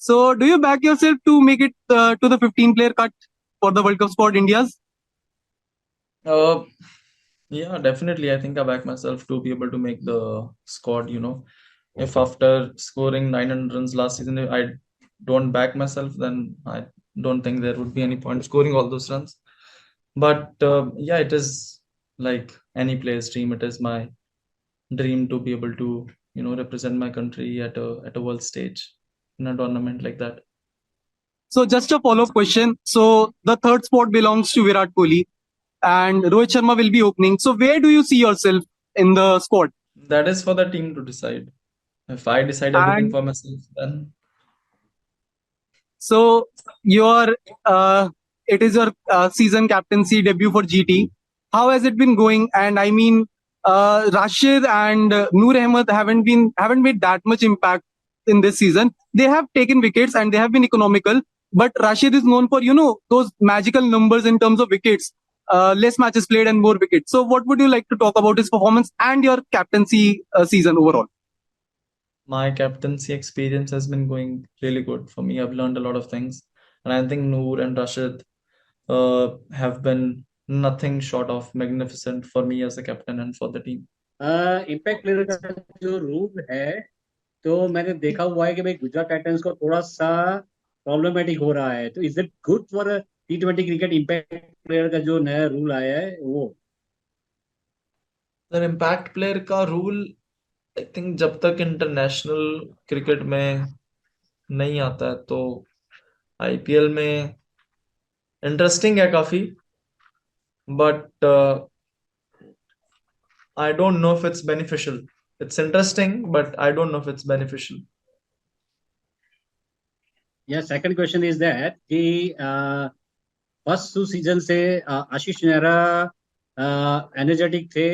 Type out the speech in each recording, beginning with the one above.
So do you back yourself to make it to the 15-player cut for the World Cup squad India's? Uh, yeah, definitely. I think I back myself to be able to make the squad. If after scoring 900 runs last season, I don't back myself, then I don't think there would be any point scoring all those runs. But yeah, it is like any player's dream. It is my dream to be able to, represent my country at a world stage in a tournament like that. So just a follow-up question. So the third spot belongs to Virat Kohli, and Rohit Sharma will be opening. So where do you see yourself in the squad? That is for the team to decide. If I decide everything And for myself, then so your it is your season captaincy debut for GT. How has it been going? And I mean, Rashid and Noor Ahmed haven't made that much impact in this season. They have taken wickets and they have been economical. But Rashid is known for those magical numbers in terms of wickets, less matches played and more wickets. So what would you like to talk about his performance and your captaincy season overall? my captaincy experience has been going really good for me. I've learned a lot of things, and I think Noor and Rashid have been nothing short of magnificent for me as a captain and for the team. Impact player का जो rule है, तो मैंने देखा हुआ है कि भाई गुजरात टाइटंस को थोड़ा सा प्रॉब्लमेटिक हो रहा है। तो is it good for T20 cricket, impact player का जो नया रूल आया है वो? सर, इम्पैक्ट प्लेयर का रूल आई थिंक जब तक इंटरनेशनल क्रिकेट में नहीं आता है तो आईपीएल में इंटरेस्टिंग है काफी, but I don't know if it's beneficial. It's interesting but I don't know if it's beneficial. या सेकंड क्वेश्चन इज दैट कि फर्स्ट 2 सीजन से आशीष नेहरा एनर्जेटिक थे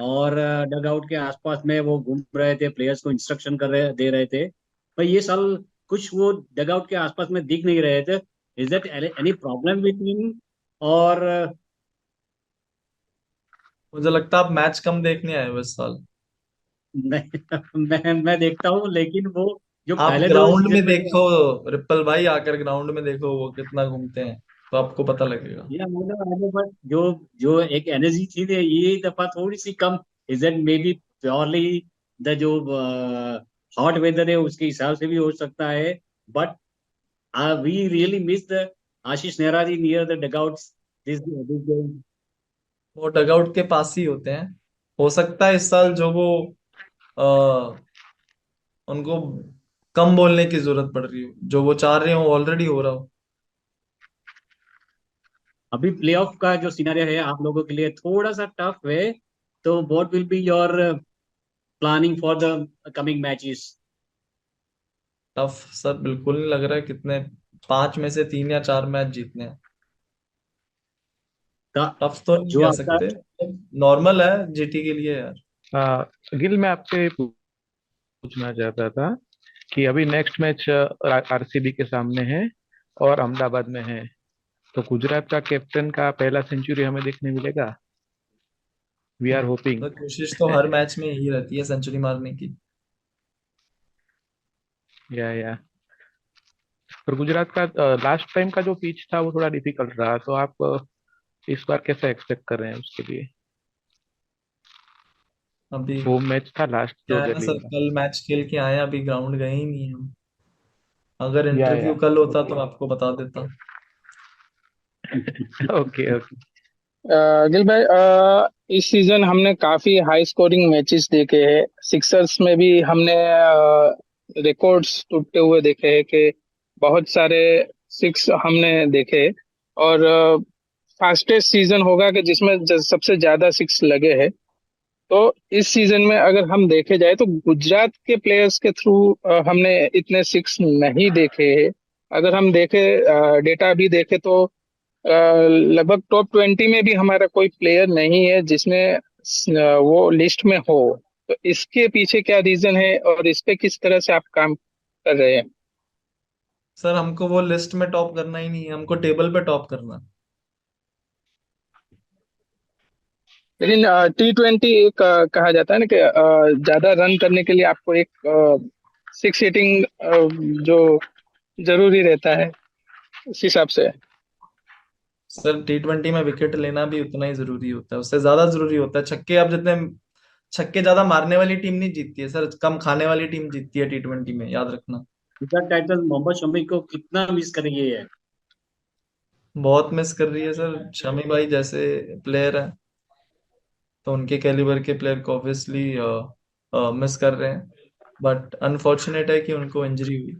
और डग आउट के आसपास में वो घूम रहे थे, प्लेयर्स को इंस्ट्रक्शन कर रहे दे रहे थे। पर ये साल कुछ वो डग आउट के आसपास में दिख नहीं रहे थे। Is that any problem with him? और मुझे लगता है आप मैच कम देखने आए हो इस साल. नहीं, मैं देखता हूँ, लेकिन वो जो आप पहले दो ग्राउंड में सीजन में देखो, रिपल भाई आकर ग्राउंड में देखो वो कितना घूमते हैं, तो आपको पता लगेगा. या मतलब बट जो जो एक एनर्जी थी ये दफा थोड़ी सी कम। Is that may be purely the जो हॉट वेदर है उसके हिसाब से भी हो सकता है। But we really miss the Ashish Nehra ji near the dugouts this game. वो डगआउट के पास ही होते हैं. हो सकता है इस साल जो वो आ, उनको कम बोलने की जरूरत पड़ रही हो, जो वो चाह रहे हो ऑलरेडी हो रहा हो. अभी प्लेऑफ का जो सिनेरियो है आप लोगों के लिए थोड़ा सा टफ है। तो what will be your planning for the coming matches? Tough sir बिल्कुल नहीं लग रहा है. कितने, 5 में से 3 या 4 मैच जीतने हैं. टफ तो नहीं जो कह आपका सकते, नॉर्मल है जीटी के लिए यार. गिल, मैं आपसे पूछना चाहता था कि अभी नेक्स्ट मैच आरसीबी के सामने है और अहमदाबाद में है, तो गुजरात का कैप्टन का पहला सेंचुरी हमें देखने मिलेगा? We are hoping. तो कोशिश तो हर मैच में यही रहती है सेंचुरी मारने की. या पर गुजरात का लास्ट टाइम का जो पिच था वो थोड़ा डिफिकल्ट रहा, तो आप इस बार कैसे एक्सपेक्ट कर रहे हैं उसके लिए? अभी होम मैच था लास्ट क्या जो है ना दिल्ली सर, वाला। कल मैच खेल के आए हैं, अभी ग्राउंड गए ही नहीं हम. अगर या इंटरव्यू कल होता तो ओके। आपको बता देता. Okay okay. गिल भाई, इस सीजन हमने काफी हाई स्कोरिंग मैचेस देखे हैं। सिक्सर्स में भी हमने रिकॉर्ड्स टूटते हुए देखे हैं कि बहुत सारे सिक्स हमने देखे। और फास्टेस्ट सीजन होगा कि जिसमें सबसे ज्यादा सिक्स लगे हैं। तो इस सीजन में अगर हम देखे जाए तो गुजरात के प्लेयर्स के थ्रू हमने इतने सिक्स नहीं देखे हैं। अगर हम देखे डेटा भी देखे तो लगभग टॉप 20 में भी हमारा कोई प्लेयर नहीं है जिसमें वो लिस्ट में हो। तो इसके पीछे क्या रीजन है और इस पे किस तरह से आप काम कर रहे हैं? सर हमको वो लिस्ट में टॉप करना ही नहीं है, हमको टेबल पे टॉप करना है. लेकिन T20 एक कहा जाता है ना कि ज्यादा रन करने के लिए आपको एक सिक्स हिटिंग जो जरूरी रहता है उस हिसाब से। सर T20 में विकेट लेना भी उतना ही जरूरी होता है, उससे ज्यादा जरूरी होता है। छक्के आप जितने छक्के ज्यादा मारने वाली टीम नहीं जीतती है सर, कम खाने वाली टीम जीतती है T20 में, याद रखना। गुजरात टाइटंस मोहम्मद शमी को कितना मिस करेगी है। बहुत मिस कर रही है सर, शमी भाई जैसे प्लेयर है तो उनके कैलिबर के प्लेयर को ऑब्वियसली मिस कर रहे हैं, बट अनफॉर्चुनेट है कि उनको इंजरी हुई।